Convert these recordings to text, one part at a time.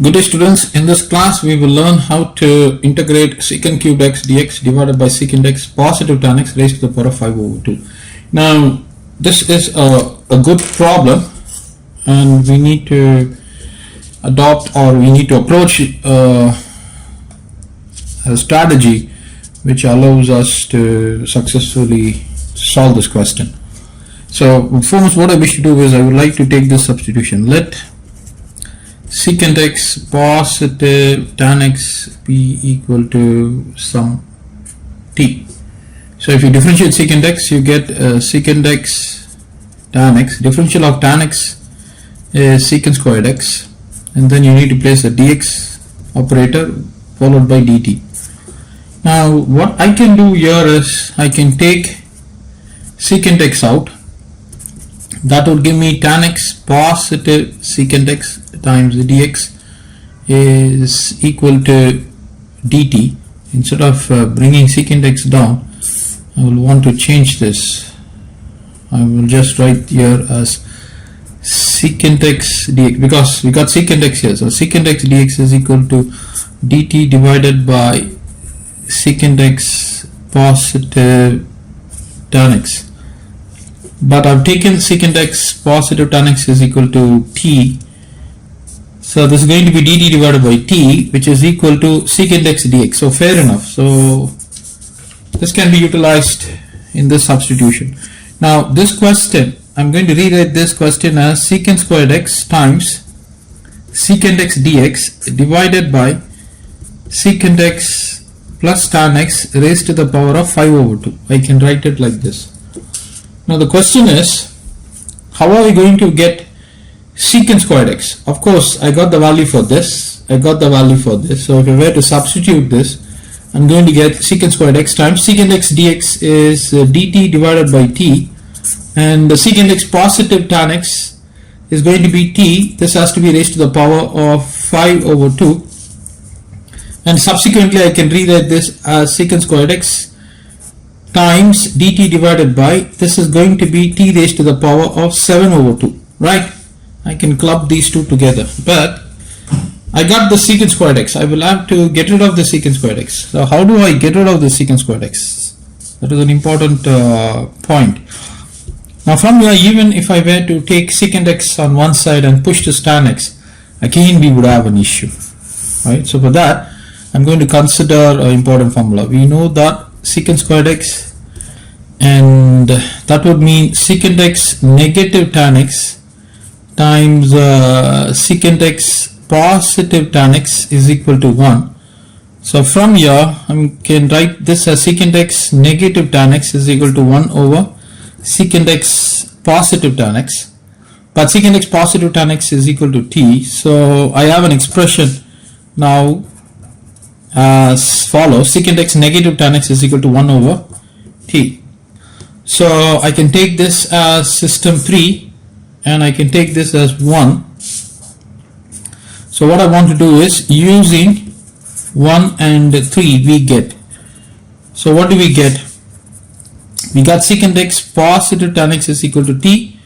Good day students, in this class we will learn how to integrate secant cubed x dx divided by secant x positive tan x raised to the power of 5 over 2. Now this is a good problem and we need to adopt or we need to approach a strategy which allows us to successfully solve this question. So first what I wish to do is I would like to take this substitution. Let secant x positive tan x be equal to some t. So if you differentiate secant x, you get secant x tan x. Differential of tan x is secant squared x, and then you need to place a dx operator followed by dt. Now what I can do here is I can take secant x out. That would give me tan x positive secant x times dx is equal to dt. Instead of bringing secant x down, I will want to change this. I will just write here as secant x dx because we got secant x here. So secant x dx is equal to dt divided by secant x positive tan x. But I've taken secant x positive tan x is equal to t. So this is going to be dt divided by t, which is equal to secant x dx. So fair enough. So this can be utilized in this substitution. Now this question, I'm going to rewrite this question as secant squared x times secant x dx divided by secant x plus tan x raised to the power of 5 over 2. I can write it like this. Now the question is, how are we going to get secant squared x? Of course, I got the value for this, I got the value for this. So if I were to substitute this, I'm going to get secant squared x times secant x dx is dt divided by t, and the secant x positive tan x is going to be t. This has to be raised to the power of 5 over 2, and subsequently I can rewrite this as secant squared x times dt divided by, this is going to be t raised to the power of 7 over 2, right? I can club these two together, but I got the secant squared x. I will have to get rid of the secant squared x. So how do I get rid of the secant squared x? That is an important point. Now from here, even if I were to take secant x on one side and push this tan x, again we would have an issue, right? So for that, I'm going to consider an important formula. We know that secant squared x, and that would mean secant x negative tan x times secant x positive tan x is equal to 1. So from here I can write this as secant x negative tan x is equal to 1 over secant x positive tan x, but secant x positive tan x is equal to t. So I have an expression now as follows: secant x negative tan x is equal to 1 over t. So I can take this as system 3 and I can take this as 1. So what I want to do is, using 1 and 3 we get, so what do we get? We got secant x positive tan x is equal to t,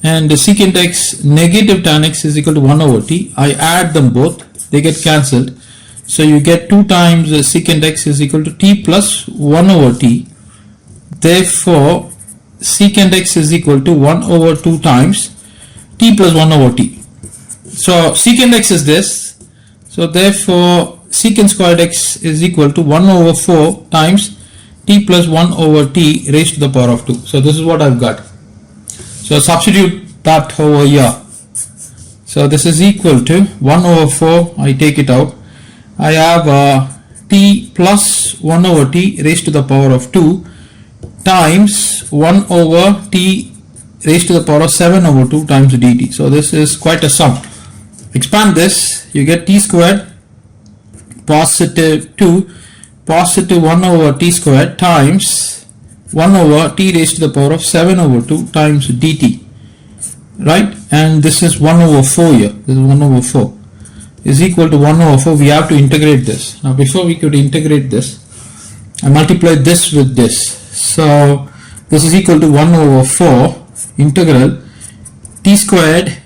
and the secant x negative tan x is equal to 1 over t. I add them both, they get cancelled. So you get 2 times secant x is equal to t plus 1 over t. Therefore secant x is equal to 1 over 2 times t plus 1 over t. So secant x is this, so therefore secant squared x is equal to 1 over 4 times t plus 1 over t raised to the power of 2. So this is what I've got. So substitute that over here. So this is equal to 1 over 4, I take it out. I have t plus 1 over t raised to the power of 2 times 1 over t raised to the power of 7 over 2 times dt. So this is quite a sum. Expand this, you get t squared positive 2 positive 1 over t squared times 1 over t raised to the power of 7 over 2 times dt, right? And this is 1 over 4 here, this is 1 over 4 is equal to 1 over 4. We have to integrate this. Now before we could integrate this, I multiplied this with this. So this is equal to 1 over 4 integral t squared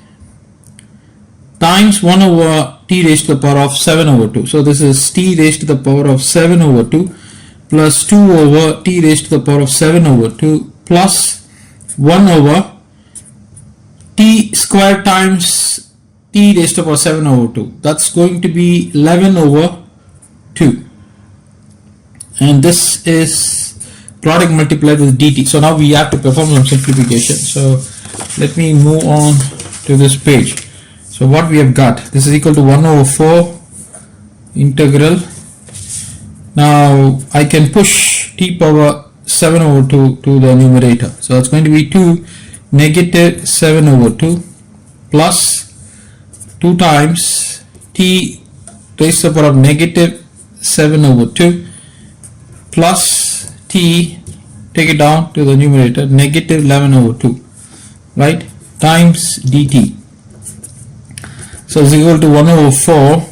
times 1 over t raised to the power of 7 over 2. So this is t raised to the power of 7 over 2 plus 2 over t raised to the power of 7 over 2 plus 1 over t square times t raised to the power 7 over 2. That's going to be 11 over 2. And this is product multiplied with dt. So now we have to perform some simplification. So let me move on to this page. So what we have got, this is equal to 1 over 4 integral. Now I can push t power 7 over 2 to the numerator. So it's going to be 2 negative 7 over 2 plus 2 times t raised to the power of negative 7 over 2 plus t, take it down to the numerator, negative 11 over 2, right, times dt. So it's equal to 1 over 4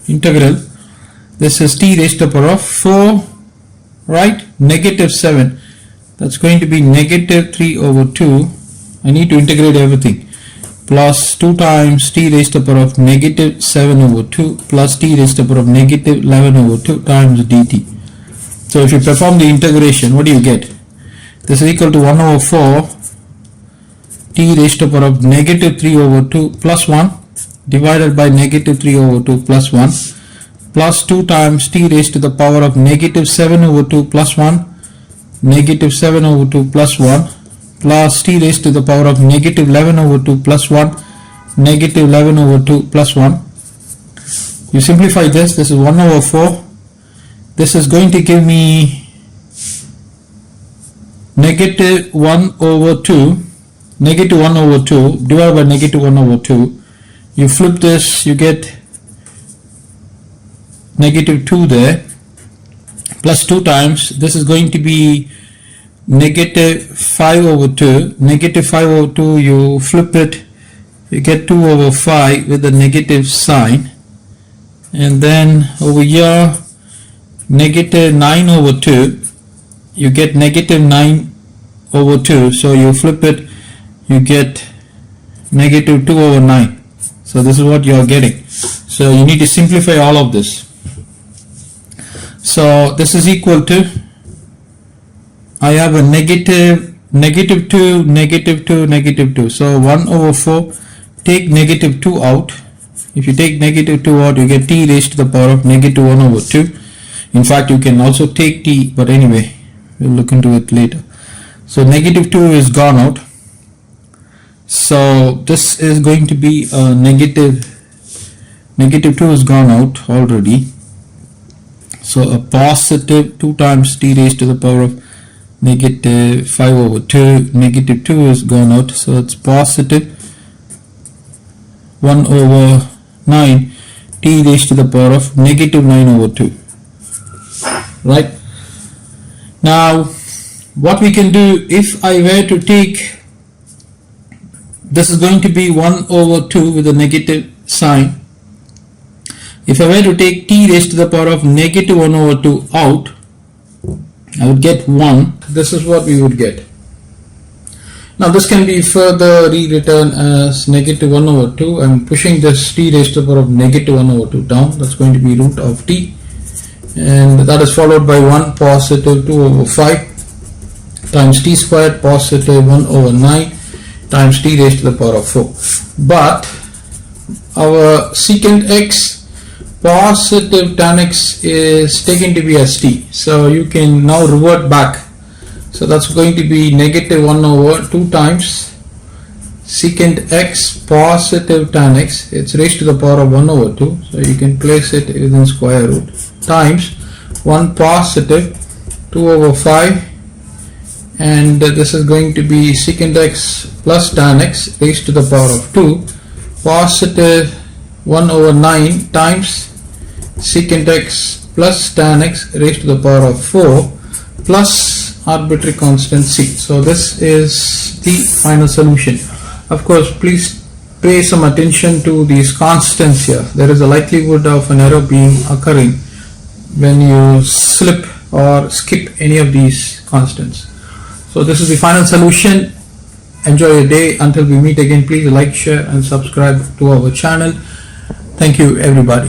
integral, this is t raised to the power of 4, right, negative 7, that's going to be negative 3 over 2, I need to integrate everything, plus 2 times t raised to the power of negative 7 over 2 plus t raised to the power of negative 11 over 2 times dt. So if you perform the integration, what do you get? This is equal to 1 over 4 t raised to the power of negative 3 over 2 plus 1 divided by negative 3 over 2 plus 1 plus 2 times t raised to the power of negative 7 over 2 plus 1 negative 7 over 2 plus 1 plus t raised to the power of negative 11 over 2 plus 1 negative 11 over 2 plus 1. You simplify this, this is 1 over 4. This is going to give me negative 1 over 2, negative 1 over 2 divided by negative 1 over 2. You flip this, you get negative 2 there, plus 2 times, this is going to be negative 5 over 2, negative 5 over 2, you flip it, you get 2 over 5 with the negative sign, and then over here, negative 9 over 2, you get negative 9 over 2, so you flip it, you get negative 2 over 9. So this is what you are getting. So you need to simplify all of this. So this is equal to, I have a negative 2, negative 2, negative 2. So 1 over 4, take negative 2 out. If you take negative 2 out, you get t raised to the power of negative 1 over 2. In fact, you can also take t, but anyway, we'll look into it later. So negative 2 is gone out. So this is going to be a negative 2 is gone out already. So a positive 2 times t raised to the power of negative 5 over 2. Negative 2 is gone out. So it's positive 1 over 9 t raised to the power of negative 9 over 2. Right? Now what we can do, if I were to take, this is going to be 1 over 2 with a negative sign. If I were to take t raised to the power of negative 1 over 2 out, I would get 1. This is what we would get. Now this can be further rewritten as negative 1 over 2. I'm pushing this t raised to the power of negative 1 over 2 down. That's going to be root of t. And that is followed by 1 positive 2 over 5 times t squared positive 1 over 9 times t raised to the power of 4. But our secant x positive tanx is taken to be as t. So you can now revert back. So that's going to be negative 1 over 2 times secant x positive tan x. It's raised to the power of 1 over 2. So you can place it within square root times 1 positive 2 over 5. And this is going to be secant x plus tan x raised to the power of 2 positive 1 over 9 times secant x plus tan x raised to the power of 4 plus arbitrary constant c. So this is the final solution. Of course, please pay some attention to these constants here. There is a likelihood of an error being occurring when you slip or skip any of these constants. So this is the final solution. Enjoy your day. Until we meet again, please like, share and subscribe to our channel. Thank you, everybody.